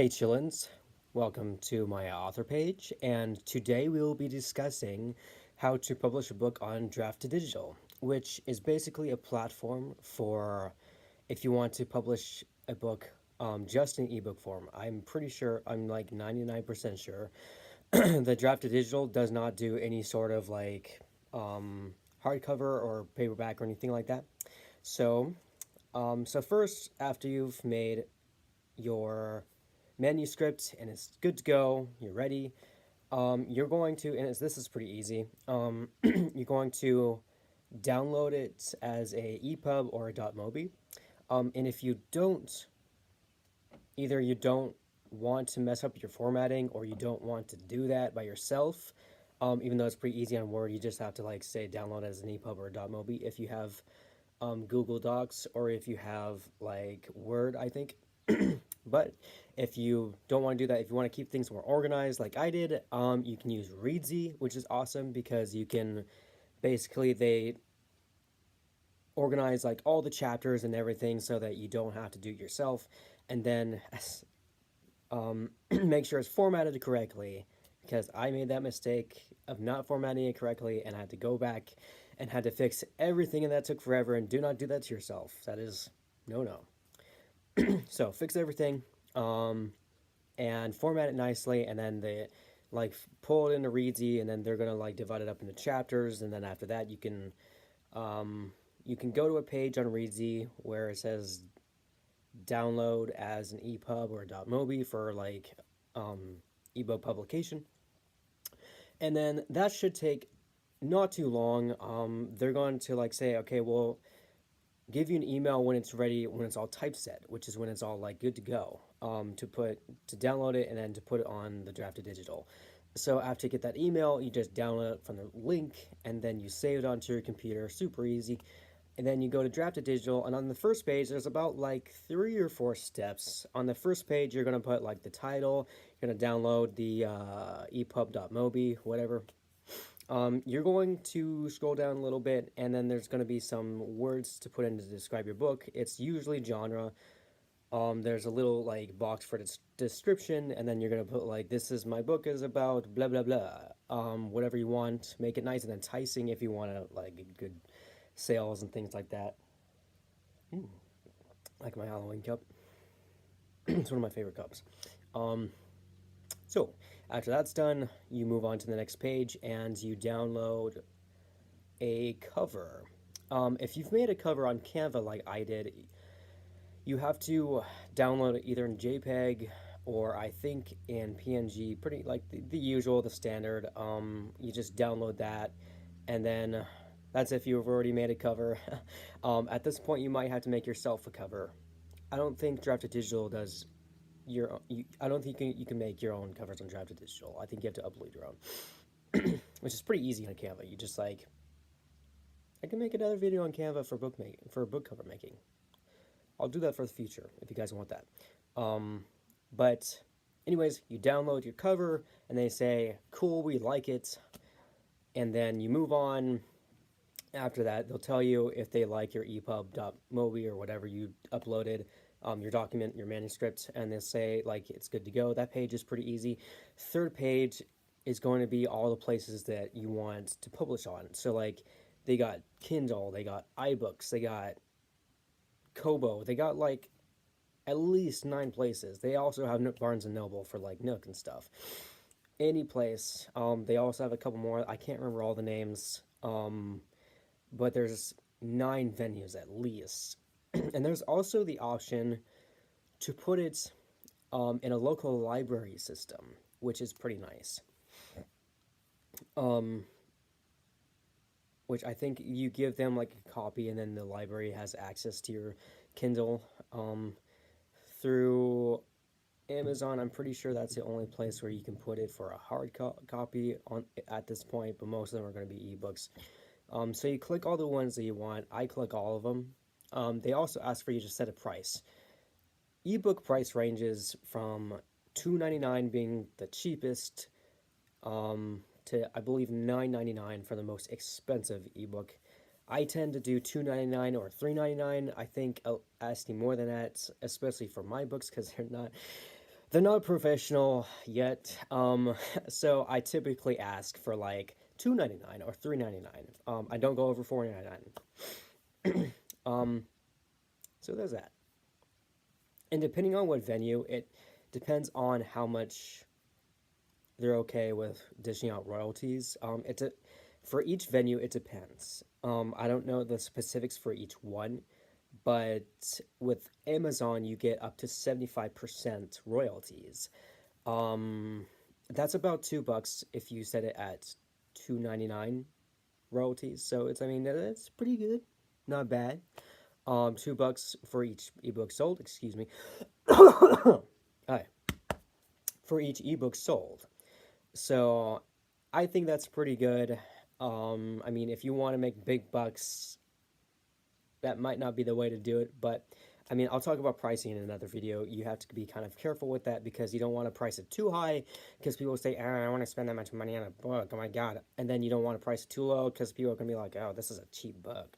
Hey Chillins, welcome to my author page, and today we will be discussing how to publish a book on Draft to Digital, which is basically a platform for if you want to publish a book just in ebook form. I'm pretty sure, I'm like 99% sure, that Draft to Digital does not do any sort of hardcover or paperback or anything like that. So, so first, after you've made your manuscript and it's good to go, you're ready. You're going to, and this is pretty easy. You're going to download it as a EPUB or a .mobi. And if you don't, either you don't want to mess up your formatting or you don't want to do that by yourself, even though it's pretty easy on Word, you just have to like say download as an EPUB or a .mobi if you have Google Docs or if you have like Word, I think. But if you don't want to do that, if you want to keep things more organized like I did, you can use Reedsy, which is awesome because you can basically they organize like all the chapters and everything so that you don't have to do it yourself, and then make sure it's formatted correctly because I made that mistake of not formatting it correctly and I had to go back and had to fix everything, and that took forever. And do not do that to yourself. That is no. So fix everything, and format it nicely, and then they like pull it into Reedsy, and then they're gonna like divide it up into chapters, and then after that you can go to a page on Reedsy where it says download as an EPUB or a .mobi for like ebook publication, and then that should take not too long. They're going to like say, okay, well, give you an email when it's ready, when it's all typeset, which is when it's all like good to go, to download it and then to put it on the Draft to Digital. So after you get that email, you just download it from the link and then you save it onto your computer, super easy. And then you go to Draft to Digital, and on the first page, there's about like 3 or 4 steps. On the first page, you're gonna put like the title, you're gonna download the epub.mobi, whatever. You're going to scroll down a little bit, and then there's going to be some words to put in to describe your book. It's usually genre. There's a little like box for description, and then you're going to put like, this is my book is about blah blah blah. Whatever you want, make it nice and enticing if you want to like good sales and things like that. Ooh, like my Halloween cup. It's one of my favorite cups. So after that's done, you move on to the next page and you download a cover. If you've made a cover on Canva like I did, you have to download it either in JPEG or I think in PNG, pretty like the usual, the standard. You just download that, and then that's if you've already made a cover. At this point, you might have to make yourself a cover. I don't think Draft to Digital does I don't think you can make your own covers on Draft to Digital. I think you have to upload your own, which is pretty easy on Canva. You just like I can make another video on Canva for book cover making. I'll do that for the future if you guys want that. But anyways, you download your cover and they say, cool, we like it. And then you move on. After that, they'll tell you if they like your epub.mobi or whatever you uploaded, your document, your manuscript, and they'll say like it's good to go. That page is pretty easy. Third page is going to be all the places that you want to publish on. So like they got Kindle, they got iBooks, they got Kobo, they got like at least 9 places. They also have Barnes and Noble for like Nook and stuff. Any place. They also have a couple more. I can't remember all the names. But there's 9 venues at least. And there's also the option to put it in a local library system, which is pretty nice. Which I think you give them like a copy, and then the library has access to your Kindle through Amazon. I'm pretty sure that's the only place where you can put it for a hard copy on at this point, but most of them are going to be ebooks. So you click all the ones that you want. I click all of them. They also ask for you to set a price. Ebook price ranges from $2.99 being the cheapest to I believe $9.99 for the most expensive ebook. I tend to do $2.99 or $3.99. I think asking more than that, especially for my books, because They're not professional yet. So I typically ask for like $2.99 or $3.99. I don't go over $4.99. So there's that. And depending on what venue, it depends on how much they're okay with dishing out royalties. For each venue, it depends. I don't know the specifics for each one, but with Amazon, you get up to 75% royalties. Um, that's about $2 if you set it at 2.99 royalties. So I mean, that's pretty good, not bad. $2 for each ebook sold. Excuse me. Hi. For each ebook sold. So I think that's pretty good. I mean, if you want to make big bucks, that might not be the way to do it, but I mean, I'll talk about pricing in another video. You have to be kind of careful with that because you don't want to price it too high because people say, I want to spend that much money on a book. Oh my God. And then you don't want to price it too low because people are going to be like, oh, this is a cheap book.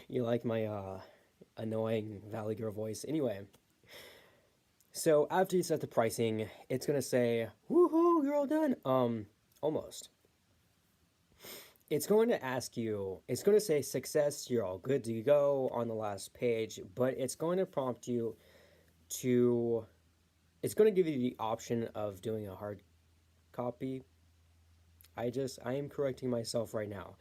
You like my annoying Valley Girl voice. Anyway, so after you set the pricing, it's going to say, woohoo, you're all done. Almost. It's going to ask you, it's going to say success, you're all good to go on the last page, but it's going to prompt you to, it's going to give you the option of doing a hard copy. I am correcting myself right now.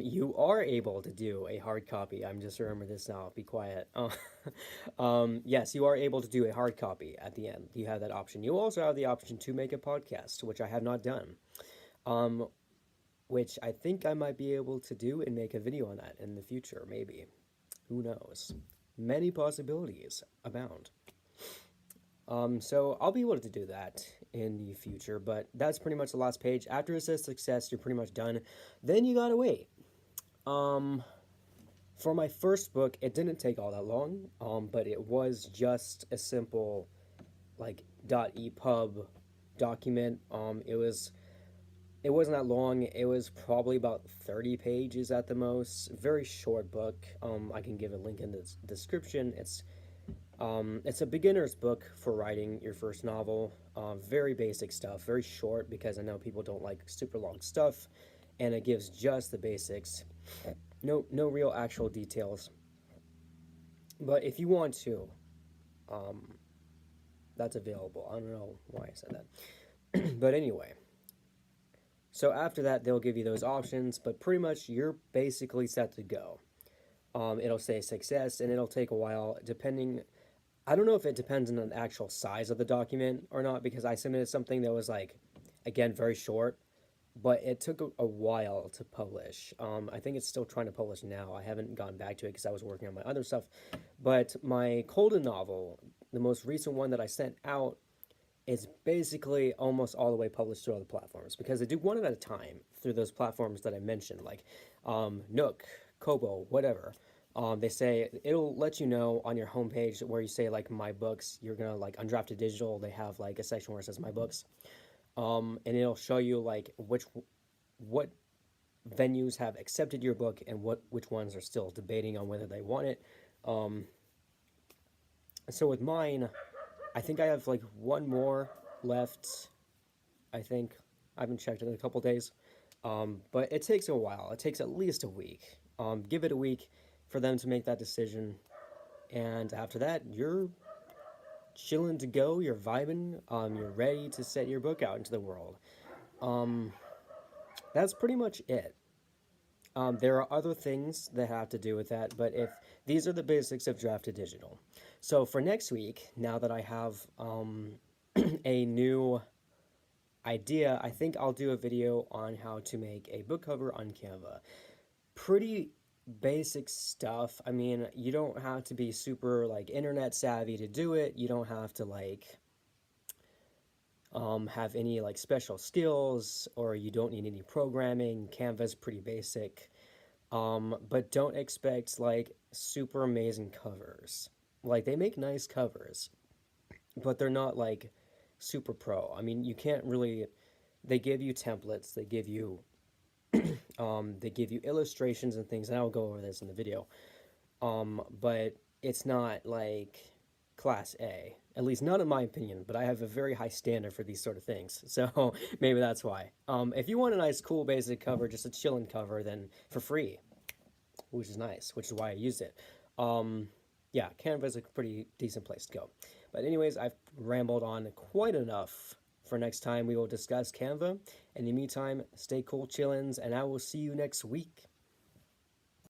You are able to do a hard copy. I'm just remembering this now. Be quiet. Yes, you are able to do a hard copy at the end. You have that option. You also have the option to make a podcast, which I have not done. Which I think I might be able to do and make a video on that in the future, maybe. Who knows? Many possibilities abound. So I'll be able to do that in the future, but that's pretty much the last page. After it says success, you're pretty much done. Then you gotta wait. For my first book, it didn't take all that long, but it was just a simple, like, .epub document. It wasn't that long. It was probably about 30 pages at the most. Very short book. I can give a link in the description. It's a beginner's book for writing your first novel. Very basic stuff. Very short because I know people don't like super long stuff, and it gives just the basics. No real actual details. But if you want to, that's available. I don't know why I said that. But anyway. So after that, they'll give you those options, but pretty much you're basically set to go. It'll say success, and it'll take a while, depending. I don't know if it depends on the actual size of the document or not, because I submitted something that was, like, again, very short, but it took a while to publish. I think it's still trying to publish now. I haven't gone back to it because I was working on my other stuff. But my Colden novel, the most recent one that I sent out, is basically almost all the way published through all the platforms because they do one at a time through those platforms that I mentioned, like Nook, Kobo, whatever. They say it'll let you know on your homepage where you say like my books. You're gonna like Undrafted Digital. They have like a section where it says my books, and it'll show you like what venues have accepted your book and which ones are still debating on whether they want it. So with mine, I think I have like one more left. I think I haven't checked it in a couple days, but it takes a while. It takes at least a week. Give it a week for them to make that decision, and after that, you're chilling to go. You're vibing. You're ready to set your book out into the world. That's pretty much it. There are other things that have to do with that, but if these are the basics of Drafted Digital. So for next week, now that I have a new idea, I think I'll do a video on how to make a book cover on Canva. Pretty basic stuff. I mean, you don't have to be super like internet savvy to do it. You don't have to like have any like special skills, or you don't need any programming. Canva's pretty basic. But don't expect like super amazing covers. Like they make nice covers, but they're not like super pro. I mean, you can't really. They give you templates. They give you illustrations and things, and I'll go over this in the video. But it's not like class A. At least not in my opinion, but I have a very high standard for these sort of things. So maybe that's why. If you want a nice, cool, basic cover, just a chillin' cover, then for free, which is nice, which is why I used it. Um, yeah, Canva is a pretty decent place to go. But anyways, I've rambled on quite enough. For next time, we will discuss Canva. In the meantime, stay cool, chillins, and I will see you next week.